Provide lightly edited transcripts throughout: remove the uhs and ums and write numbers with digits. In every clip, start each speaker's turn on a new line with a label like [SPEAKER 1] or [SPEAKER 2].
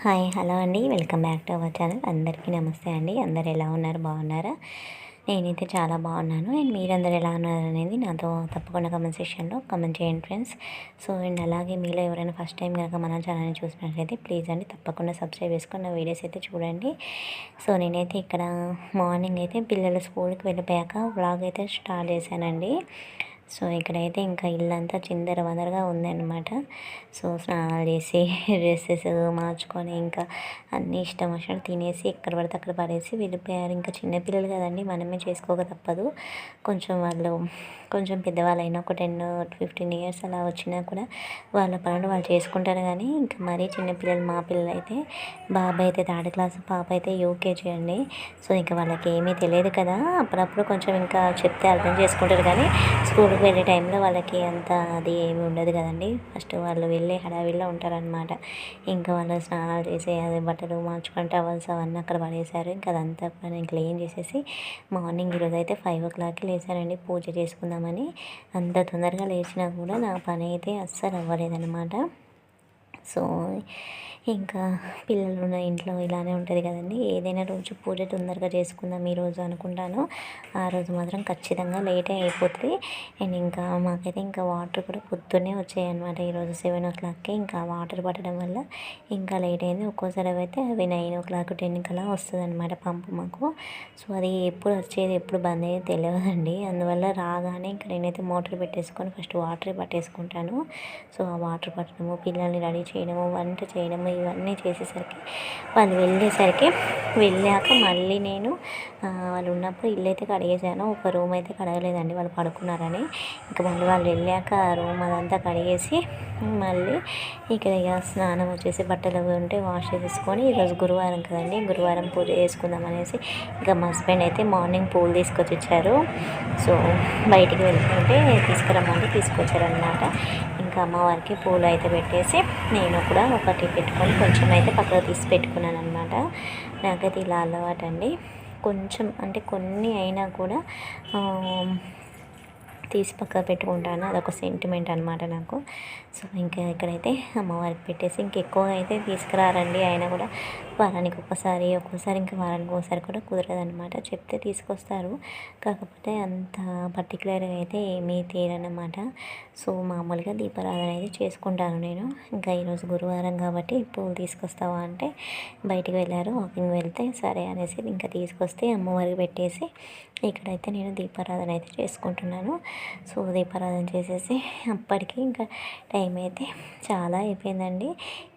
[SPEAKER 1] Hi hello అండి, welcome back to our channel. అందరికీ నమస్తే అండి. అందరు ఎలా ఉన్నారు, బాగున్నారా? నేనైతే చాలా బాగున్నాను. అండ్ మీరందరూ ఎలా ఉన్నారు అనేది నాతో తప్పకుండా కమెంట్ సెక్షన్లో కమెంట్ చేయండి ఫ్రెండ్స్. సో అండ్ అలాగే మీలో ఎవరైనా ఫస్ట్ టైం కనుక మన ఛానల్ని చూసినట్లయితే ప్లీజ్ అండి తప్పకుండా సబ్స్క్రైబ్ చేసుకొని నా వీడియోస్ అయితే చూడండి. సో నేనైతే ఇక్కడ మార్నింగ్ అయితే పిల్లలు స్కూల్కి వెళ్ళిపోయాక వ్లాగ్ అయితే స్టార్ట్ చేశానండి. సో ఇక్కడైతే ఇంకా ఇల్లంతా చిందర వందరగా ఉందన్నమాట. సో స్నానాలు చేసి డ్రెస్సెస్ మార్చుకొని ఇంకా అన్నీ ఇష్టం వచ్చినట్టు తినేసి ఎక్కడ పడితే అక్కడ పడేసి వెళ్ళిపోయారు. ఇంకా చిన్నపిల్లలు కదండి, మనమే చేసుకోక తప్పదు. కొంచెం పెద్దవాళ్ళైనా ఒక 10-15 ఇయర్స్ అలా వచ్చినా కూడా వాళ్ళ పనులు వాళ్ళు చేసుకుంటారు. కానీ ఇంకా మరీ చిన్నపిల్లలు మా పిల్లలు అయితే, బాబాయ్ అయితే 3rd క్లాస్, పాప అయితే యూకేజీ అండి. సో ఇంకా వాళ్ళకి ఏమీ తెలియదు కదా, అప్పుడప్పుడు కొంచెం ఇంకా చెప్తే అర్థం చేసుకుంటారు. కానీ స్కూల్కి వెళ్ళే టైంలో వాళ్ళకి అంత అది ఏమి ఉండదు కదండి. ఫస్ట్ వాళ్ళు వెళ్ళే హడావిడిలో ఉంటారనమాట. ఇంకా వాళ్ళు స్నానాలు చేసి అదే బట్టలు మార్చుకొని టవల్స్ అవన్నీ అక్కడ పడేశారు. ఇంకా అదంతా కూడా నేను క్లీన్ చేసేసి మార్నింగ్ ఈరోజు అయితే 5 o'clockకి లేచానండి పూజ చేసుకుందామని. అంత తొందరగా లేచినా కూడా నా పని అయితే అస్సలు అవ్వలేదన్నమాట. సో ఇంకా పిల్లలు ఉన్న ఇంట్లో ఇలానే ఉంటుంది కదండి. ఏదైనా రోజు పూజ తొందరగా చేసుకుందాం ఈరోజు అనుకుంటాను, ఆ రోజు మాత్రం ఖచ్చితంగా లేటే అయిపోతుంది. అండ్ ఇంకా మాకైతే ఇంకా వాటర్ కూడా పొద్దున్నే వచ్చాయన్నమాట. ఈరోజు 7 o'clockకి ఇంకా వాటర్ పట్టడం వల్ల ఇంకా లేట్ అయింది. ఒక్కోసారి అయితే అవి 9 o'clock 10 కలా వస్తుంది అనమాట పంపు మాకు. సో అది ఎప్పుడు వచ్చేది ఎప్పుడు బంద్ అయ్యేది తెలియదండి. అందువల్ల రాగానే ఇంకా నేనైతే మోటార్ పెట్టేసుకొని ఫస్ట్ వాటర్ పట్టేసుకుంటాను. సో ఆ వాటర్ పట్టడము, పిల్లల్ని రెడీ చేయడము, వంట చేయడము ఇవన్నీ చేసేసరికి వాళ్ళు వెళ్ళాక మళ్ళీ నేను వాళ్ళు ఉన్నప్పుడు ఇల్లు అయితే కడిగేసాను. ఒక రూమ్ అయితే కడగలేదండి, వాళ్ళు పడుకున్నారని. ఇంకా మళ్ళీ వాళ్ళు వెళ్ళాక ఆ రూమ్ అదంతా కడిగేసి మళ్ళీ ఇక్కడ ఇక స్నానం వచ్చేసి బట్టలు ఉంటే వాష్ చేసేసుకొని, ఈరోజు గురువారం కదండి, గురువారం పూజ చేసుకుందాం అనేసి ఇంకా మా హస్బెండ్ అయితే మార్నింగ్ పూలు తీసుకొచ్చి ఇచ్చారు. సో బయటికి వెళ్తుంటే తీసుకొచ్చారనమాట. ఇంకా అమ్మవారికి పూలు అయితే పెట్టేసి నేను కూడా ఒకటి పెట్టుకొని కొంచెం అయితే పక్కకు తీసి పెట్టుకున్నాను అనమాట. నాకైతే ఇలా అలవాటు అండి. కొంచెం అంటే కొన్ని అయినా కూడా తీసి పక్కకు పెట్టుకుంటాను, అదొక సెంటిమెంట్ అనమాట నాకు. సో ఇంకా ఇక్కడైతే అమ్మవారికి పెట్టేసి ఇంకెక్కువగా అయితే తీసుకురారండి. అయినా కూడా వారానికి ఒక్కసారి, ఒక్కోసారి ఇంకా వారానికి ఒకసారి కూడా కుదరదనమాట. చెప్తే తీసుకొస్తారు, కాకపోతే అంత పర్టికులర్గా అయితే ఏమీ తీరనమాట. సో మామూలుగా దీపారాధన అయితే చేసుకుంటాను నేను. ఇంకా ఈరోజు గురువారం కాబట్టి పూలు తీసుకొస్తావా అంటే బయటికి వెళ్ళారు, వాకింగ్ వెళ్తే సరే అనేసి ఇంకా తీసుకొస్తే అమ్మవారికి పెట్టేసి ఇక్కడైతే నేను దీపారాధన అయితే చేసుకుంటున్నాను. సో దీపారాధన చేసేసి అప్పటికి ఇంకా టైం అయితే చాలా అయిపోయిందండి.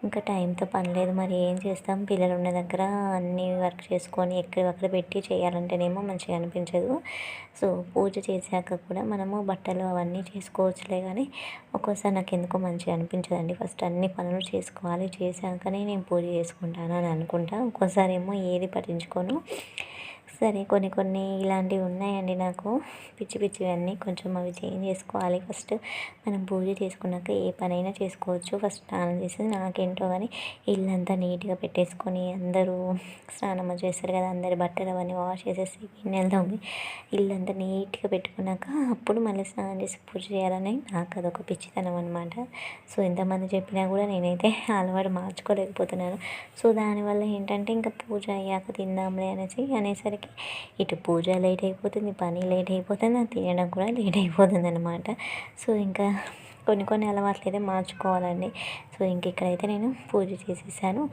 [SPEAKER 1] ఇంకా టైంతో పని లేదు, మరి ఏం చేస్తాం, పిల్లలు ఉన్న దగ్గర అన్నీ వర్క్ చేసుకొని ఎక్కడక్కడ పెట్టి చేయాలంటేనేమో మంచిగా అనిపించదు. సో పూజ చేశాక కూడా మనము బట్టలు అవన్నీ చేసుకోవచ్చులే, కానీ ఒక్కోసారి నాకు ఎందుకో మంచిగా అనిపించదండి. ఫస్ట్ అన్ని పనులు చేసుకోవాలి, చేశాకనే నేను పూజ చేసుకుంటాను అని అనుకుంటా. ఒక్కోసారి ఏమో ఏది పట్టించుకోను. సరే కొన్ని ఇలాంటివి ఉన్నాయండి నాకు, పిచ్చివన్నీ. కొంచెం అవి చేంజ్ చేసుకోవాలి. ఫస్ట్ మనం పూజ చేసుకున్నాక ఏ పనైనా చేసుకోవచ్చు. ఫస్ట్ స్నానం చేసేది నాకేంటో కానీ ఇల్లంతా నీట్గా పెట్టేసుకొని, అందరూ స్నానం చేస్తారు కదా, అందరి బట్టలు అవన్నీ వాష్ చేసేసి గిన్నెలు తోమి ఇల్లంతా నీట్గా పెట్టుకున్నాక అప్పుడు మళ్ళీ స్నానం చేసి పూజ చేయాలని నాకు అదొక పిచ్చితనం అనమాట. సో ఎంతమంది చెప్పినా కూడా నేనైతే అలవాటు మార్చుకోలేకపోతున్నాను. సో దానివల్ల ఏంటంటే ఇంకా పూజ అయ్యాక తిందాంలే అనేసరికి ఇటు పూజ లేట్ అయిపోతుంది, పని లేట్ అయిపోతుంది, అది తినడం కూడా లేట్ అయిపోతుంది అనమాట. సో ఇంకా కొన్ని అలవాట్లు అయితే మార్చుకోవాలండి. సో ఇంక ఇక్కడైతే నేను పూజ చేసేసాను.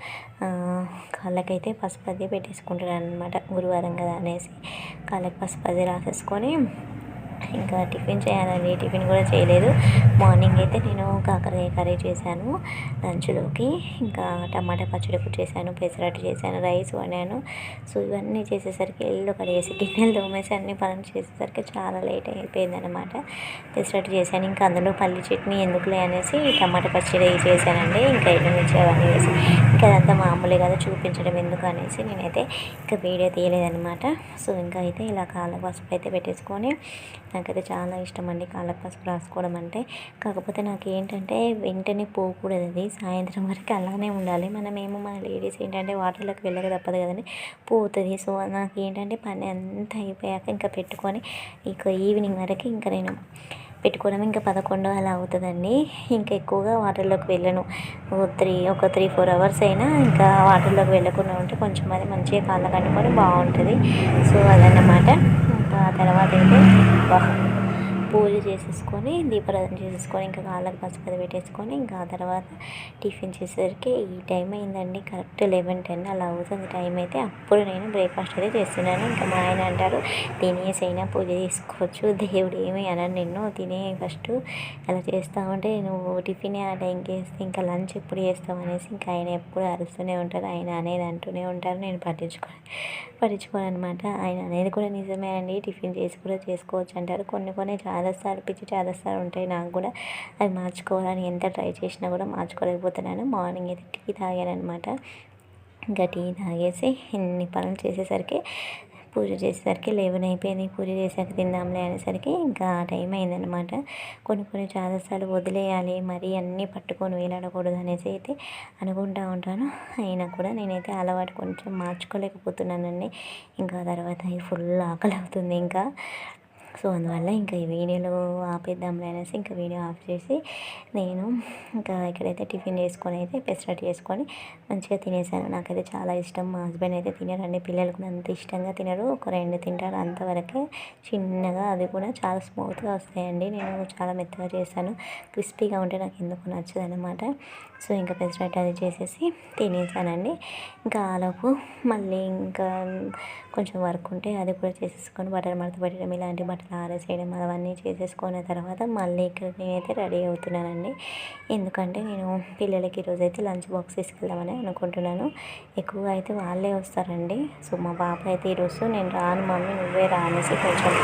[SPEAKER 1] కాళ్ళకైతే పసుపు అది పెట్టేసుకుంటున్నాను అనమాట, గురువారం కదా అనేసి కాళ్ళకి పసుపు అది రాసేసుకొని ఇంకా టిఫిన్ చేయాలండి. టిఫిన్ కూడా చేయలేదు. మార్నింగ్ అయితే నేను కాకరకాయ కర్రీ చేశాను లంచ్లోకి, ఇంకా టమాటా పచ్చడి కూడా చేశాను, పెసరట్టు చేశాను, రైస్ వండాను. సో ఇవన్నీ చేసేసరికి ఇల్లు కడిగేసి గిన్నెలు తోమేసి అన్ని పనులు చేసేసరికి చాలా లేట్ అయిపోయింది అనమాట. పెసరట్టు చేశాను, ఇంకా అందులో పల్లి చట్నీ ఎందుకులే అనేసి టమాటా పచ్చడి చేశానండి. ఇంకా ఎండుమిర్చి అవన్నీ వేసి, ఇంకా అదంతా మామూలే కదా చూపించడం ఎందుకు అనేసి నేనైతే ఇంకా వీడియో తీయలేదనమాట. సో ఇంకా అయితే ఇలా కాళ్ళ పసుపు అయితే పెట్టేసుకొని, నాకైతే చాలా ఇష్టం అండి కాళ్ళకి పసుపు రాసుకోవడం అంటే. కాకపోతే నాకు ఏంటంటే వెంటనే పోకూడదు, అది సాయంత్రం వరకు అలానే ఉండాలి. మనమేమో మన లేడీస్ ఏంటంటే వాటర్లోకి వెళ్ళక తప్పదు కదండి, పోతుంది. సో నాకు ఏంటంటే పని అంతా అయిపోయాక ఇంకా పెట్టుకొని ఇక ఈవినింగ్ వరకు ఇంకా నేను పెట్టుకోవడం ఇంకా 11 అలా అవుతుందండి. ఇంకా ఎక్కువగా వాటర్లోకి వెళ్ళను. ఒక 3-4 అవర్స్ అయినా ఇంకా వాటర్లోకి వెళ్ళకుండా ఉంటే కొంచెం అది మంచిగా కాళ్ళకి అంటుకొని బాగుంటుంది. సో అదన్నమాట. ఇంకా తర్వాత అయితే పూజ చేసేసుకొని దీపారాధన చేసేసుకొని ఇంకా కాళ్ళకి పసుపు అది పెట్టేసుకొని ఇంకా ఆ తర్వాత టిఫిన్ చేసేసరికి ఈ టైం అయిందండి. కరెక్ట్ 11-10 అలా అవుతుంది టైం అయితే. అప్పుడు నేను బ్రేక్ఫాస్ట్ అయితే చేస్తున్నాను. ఇంకా మా ఆయన అంటారు, తినేసైనా పూజ చేసుకోవచ్చు, దేవుడు ఏమి అనడు నిన్ను, తినే ఫస్ట్, అలా చేస్తూ ఉంటే నువ్వు టిఫిన్ ఆ టైంకి వేస్తే ఇంకా లంచ్ ఎప్పుడు చేస్తావు అనేసి ఇంకా ఆయన ఎప్పుడు అరుస్తూనే ఉంటారు. ఆయన అనేది అంటూనే ఉంటారు, నేను పట్టించుకోను అనమాట. ఆయన అనేది కూడా నిజమే అండి, టిఫిన్ చేసి కూడా చేసుకోవచ్చు అంటారు. కొన్ని చాదస్తాలు, పిచ్చి చాదస్తాలు ఉంటాయి నాకు కూడా. అవి మార్చుకోవాలని ఎంత ట్రై చేసినా కూడా మార్చుకోలేకపోతున్నాను. మార్నింగ్ అయితే టీ తాగాను అనమాట. ఇంకా టీ తాగేసి ఇన్ని పనులు చేసేసరికి పూజ చేసేసరికి 11 అయిపోయింది. పూజ చేసాక తిందాంలే అనేసరికి ఇంకా టైం అయిందనమాట. కొన్ని చాదస్తాలు వదిలేయాలి, మరీ అన్నీ పట్టుకొని వేలాడకూడదు అనేసి అయితే అనుకుంటూ ఉంటాను. అయినా కూడా నేనైతే అలవాటు కొంచెం మార్చుకోలేకపోతున్నానండి. ఇంకా తర్వాత ఫుల్ ఆకలి అవుతుంది ఇంకా. సో అందువల్ల ఇంకా ఈ వీడియోలో ఆపేద్దాంలే అనేసి ఇంకా వీడియో ఆఫ్ చేసి నేను ఇంకా ఇక్కడైతే టిఫిన్ చేసుకొని అయితే పెసరట్టు చేసుకొని మంచిగా తినేసాను. నాకైతే చాలా ఇష్టం. మా హస్బెండ్ అయితే తినరండి, పిల్లలు కూడా అంత ఇష్టంగా తినరు, ఒక 2 తింటారు అంతవరకే. చిన్నగా, అది కూడా చాలా స్మూత్గా వస్తాయండి. నేను చాలా మెత్తగా చేశాను, క్రిస్పీగా ఉంటే నాకు ఎందుకు నచ్చదు అనమాట. సో ఇంకా పెసరట్టు అది చేసేసి తినేసానండి. ఇంకా ఆలోపు మళ్ళీ ఇంకా కొంచెం వర్క్ ఉంటే అది కూడా చేసేసుకొని బట్టలు మడత పెట్టడం, ఇలాంటి బట్టలు ఆరేసేయడం అవన్నీ చేసేసుకున్న తర్వాత మళ్ళీ ఇక్కడ నేనైతే రెడీ అవుతున్నానండి. ఎందుకంటే నేను పిల్లలకి ఈరోజైతే లంచ్ బాక్స్ తీసుకెళ్దామని అనుకుంటున్నాను. ఎక్కువగా అయితే వాళ్ళే వస్తారండి. సో మా పాప అయితే ఈరోజు నేను రాను మమ్మీ నువ్వే రా అనేసి కొంచెం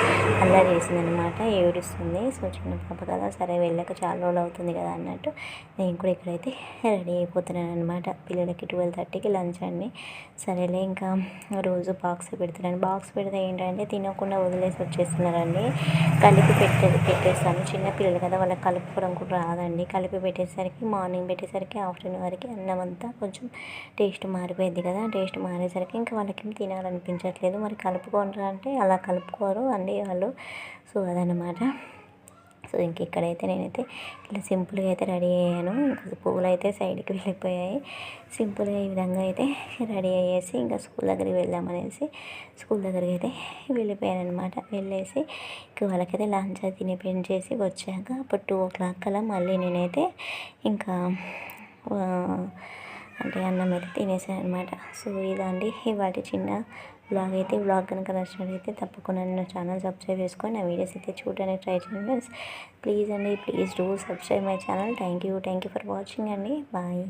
[SPEAKER 1] అల్లరి చేసిందనమాట, ఏడుస్తుంది. సో చిన్న పాప కదా, సరే వెళ్ళక చాలా రోజులు అవుతుంది కదా అన్నట్టు నేను కూడా ఇక్కడైతే రెడీ అయిపోతున్నాను అనమాట. పిల్లలకి 12:30కి లంచ్ అండి. సరేలే ఇంకా రోజు బాక్స్ పెడుతున్నాను. బాక్స్ పెడితే ఏంటంటే తినకుండా వదిలేసి వచ్చేస్తున్నారండి. కలిపి పెట్టేస్తాను. చిన్నపిల్లలు కదా, వాళ్ళకి కలుపుకోవడం కూడా రాదండి. కలిపి పెట్టేసరికి మార్నింగ్ పెట్టేసరికి ఆఫ్టర్నూన్ వరకు అన్నం అంతా కొంచెం టేస్ట్ మారిపోయింది కదా. టేస్ట్ మారేసరికి ఇంకా వాళ్ళకి తినాలనిపించట్లేదు. మరి కలుపుకోండి అంటే అలా కలుపుకోరు అండి వాళ్ళు. సో అదనమాట. సో ఇంక ఇక్కడైతే నేనైతే ఇలా సింపుల్గా అయితే రెడీ అయ్యాను. ఇంకా పువ్వులు అయితే సైడ్కి వెళ్ళిపోయాయి. సింపుల్గా ఈ విధంగా అయితే రెడీ అయ్యేసి ఇంకా స్కూల్ దగ్గరికి వెళ్దామనేసి స్కూల్ దగ్గరికి అయితే వెళ్ళిపోయాను అనమాట. వెళ్ళేసి ఇంకా వాళ్ళకైతే లంచ్ అది తినిపించేసి వచ్చాక అప్పుడు 2 o'clock అలా మళ్ళీ నేనైతే ఇంకా అంటే అన్నం అయితే తినేసాను అనమాట. సో ఇదండి ఇవాటి చిన్న బ్లాగ్ అయితే. బ్లాగ్ కనుక నచ్చినట్లయితే తప్పకుండా నా ఛానల్ సబ్స్క్రైబ్ చేసుకొని నా వీడియోస్ అయితే చూడడానికి ట్రై చేయండి ఫ్రెండ్స్. ప్లీజ్ అండి, please do subscribe my channel. Thank you for watching అండి. బాయ్.